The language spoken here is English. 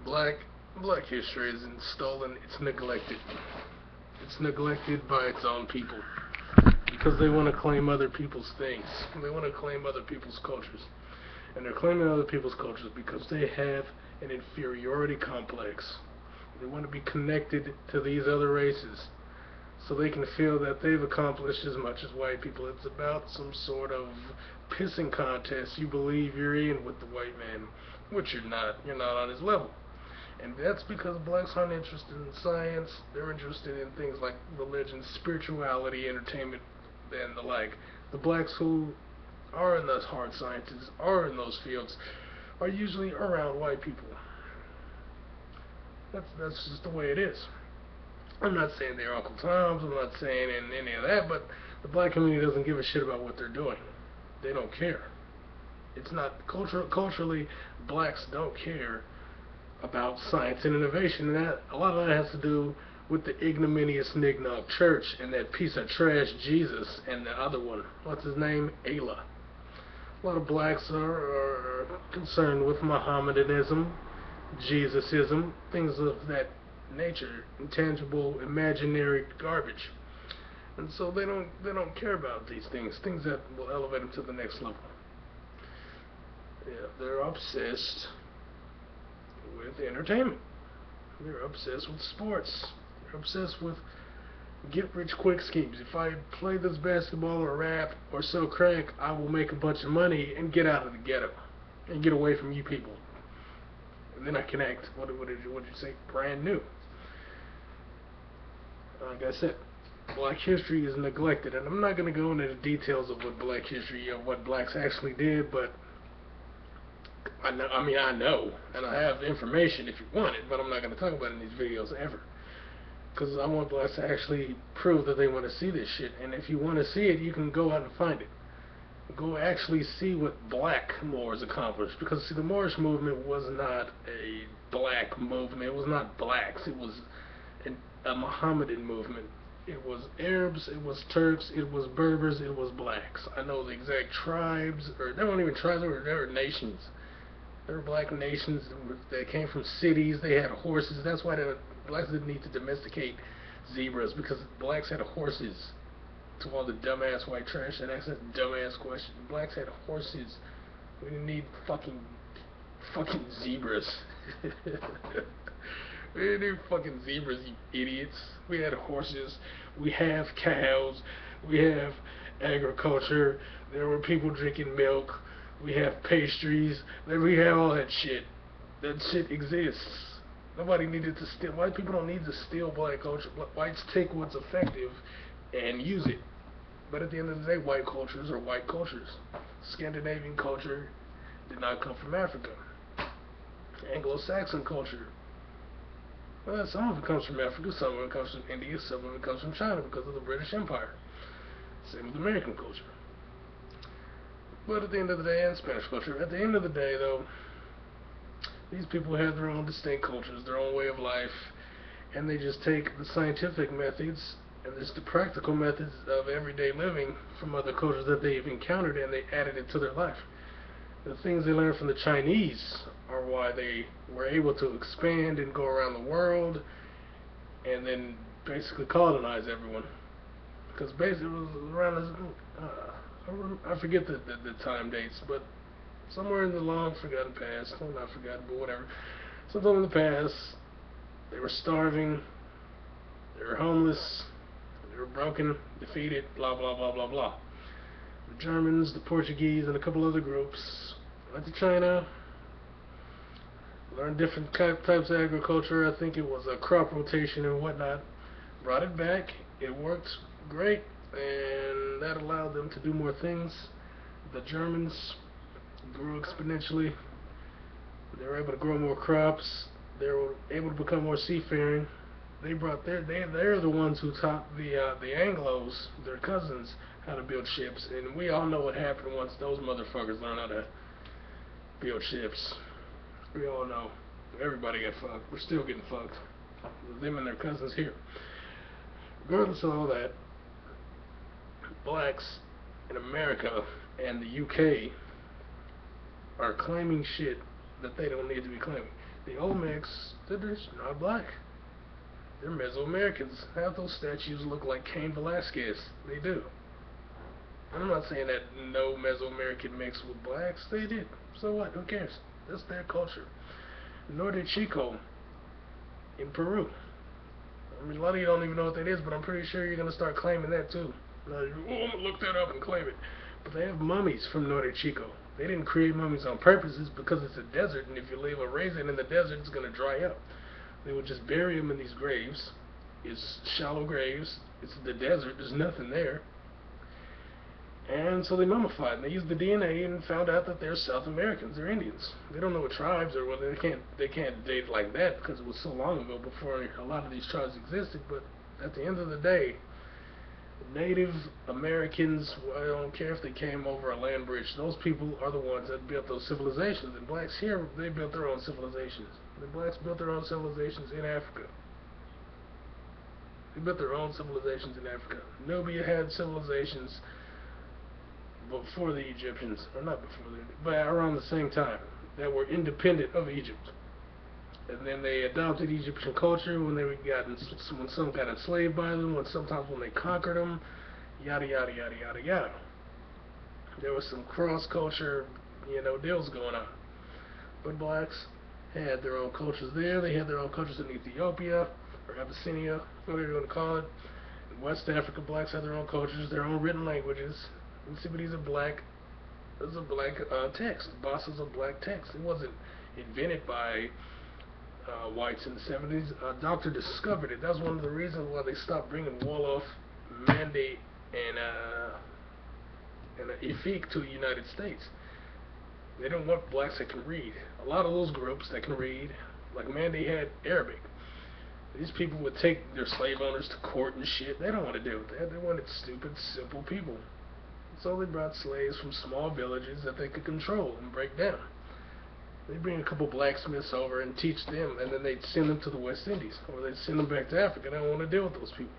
Black black history isn't stolen, it's neglected. It's neglected by its own people because they want to claim other people's things. They want to claim other people's cultures. And they're claiming other people's cultures because they have an inferiority complex. They want to be connected to these other races so they can feel that they've accomplished as much as white people. It's about some sort of pissing contest you believe you're in with the white man, which you're not. You're not on his level. And that's because blacks aren't interested in science. They're interested in things like religion, spirituality, entertainment, and the like. The blacks who are in those hard sciences, are in those fields, are usually around white people. That's just the way it is. I'm not saying they're Uncle Toms, I'm not saying any of that, but the black community doesn't give a shit about what they're doing. They don't care. It's not culturally, blacks don't care about science and innovation, and that a lot of that has to do with the ignominious Nignog Church and that piece of trash Jesus and the other one, what's his name, Allah. A lot of blacks are concerned with Mohammedanism, Jesusism, things of that nature, intangible, imaginary garbage, and so they don't care about these things that will elevate them to the next level. Yeah, they're obsessed with entertainment. They're obsessed with sports. They're obsessed with get-rich-quick schemes. If I play this basketball or rap or sell crack, I will make a bunch of money and get out of the ghetto and get away from you people. And then I can act, what did you say, brand new. Like I said, black history is neglected, and I'm not going to go into the details of what black history, of what blacks actually did, but I know, and I have information if you want it, but I'm not going to talk about it in these videos ever. Because I want blacks to actually prove that they want to see this shit. And if you want to see it, you can go out and find it. Go actually see what black Moors accomplished. Because, see, the Moorish movement was not a black movement. It was not blacks. It was a Mohammedan movement. It was Arabs, it was Turks, it was Berbers, it was blacks. I know the exact tribes, or they weren't even tribes, they were nations. There were black nations that came from cities. They had horses. That's why the blacks didn't need to domesticate zebras, because blacks had horses. To all the dumbass white trash that asked that dumbass question, blacks had horses. We didn't need fucking zebras. We didn't need fucking zebras, you idiots. We had horses. We have cows. We have agriculture. There were people drinking milk. We have pastries. We have all that shit. That shit exists. Nobody needed to steal. White people don't need to steal black culture. Whites take what's effective and use it. But at the end of the day, white cultures are white cultures. Scandinavian culture did not come from Africa. Anglo-Saxon culture, well, some of it comes from Africa, some of it comes from India, some of it comes from China because of the British Empire. Same with American culture. But at the end of the day, and Spanish culture, at the end of the day, though, these people have their own distinct cultures, their own way of life, and they just take the scientific methods and just the practical methods of everyday living from other cultures that they've encountered, and they added it to their life. The things they learned from the Chinese are why they were able to expand and go around the world and then basically colonize everyone. Because basically it was around this, I forget the time dates, but somewhere in the long forgotten past, well, not forgotten, but whatever, sometime in the past, they were starving, they were homeless, they were broken, defeated, blah blah blah blah blah. The Germans, the Portuguese, and a couple other groups went to China, learned different types of agriculture. I think it was a crop rotation and whatnot, brought it back, it worked great, and that allowed them to do more things. The Germans grew exponentially. They were able to grow more crops. They were able to become more seafaring. They brought they're the ones who taught the Anglos, their cousins, how to build ships. And we all know what happened once those motherfuckers learned how to build ships. We all know. Everybody got fucked. We're still getting fucked. Them and their cousins here. Regardless of all that, blacks in America and the UK are claiming shit that they don't need to be claiming. The Olmecs, they're just not black. They're Mesoamericans. Half those statues look like Cain Velasquez. They do. And I'm not saying that no Mesoamerican mixed with blacks. They did. So what? Who cares? That's their culture. Norte Chico in Peru. I mean, a lot of you don't even know what that is, but I'm pretty sure you're going to start claiming that too. Like, oh, I'm going to look that up and claim it. But they have mummies from Norte Chico. They didn't create mummies on purpose. It's because it's a desert, and if you leave a raisin in the desert, it's going to dry up. They would just bury them in these graves. It's shallow graves. It's the desert. There's nothing there. And so they mummified, and they used the DNA and found out that they're South Americans. They're Indians. They don't know what tribes or whether they can't date like that because it was so long ago before a lot of these tribes existed. But at the end of the day, Native Americans, well, I don't care if they came over a land bridge, those people are the ones that built those civilizations. And blacks here, they built their own civilizations. The blacks built their own civilizations in Africa. They built their own civilizations in Africa. Nubia had civilizations before the Egyptians, or not before but around the same time, that were independent of Egypt. And then they adopted Egyptian culture when when some got enslaved by them, sometimes when they conquered them, yada yada yada yada yada. There was some cross-culture, deals going on. But blacks had their own cultures there. They had their own cultures in Ethiopia, or Abyssinia, whatever you want to call it. In West Africa, blacks had their own cultures, their own written languages. Mississippi's a black. It's a black text. Boss is a black text. It wasn't invented by whites in the 70s. A doctor discovered it. That's one of the reasons why they stopped bringing Wolof, Mande, and Efik to the United States. They don't want blacks that can read. A lot of those groups that can read, like Mande had Arabic. These people would take their slave owners to court and shit. They don't want to deal with that. They wanted stupid, simple people. So they brought slaves from small villages that they could control and break down. They'd bring a couple blacksmiths over and teach them, and then they'd send them to the West Indies, or they'd send them back to Africa. They don't want to deal with those people.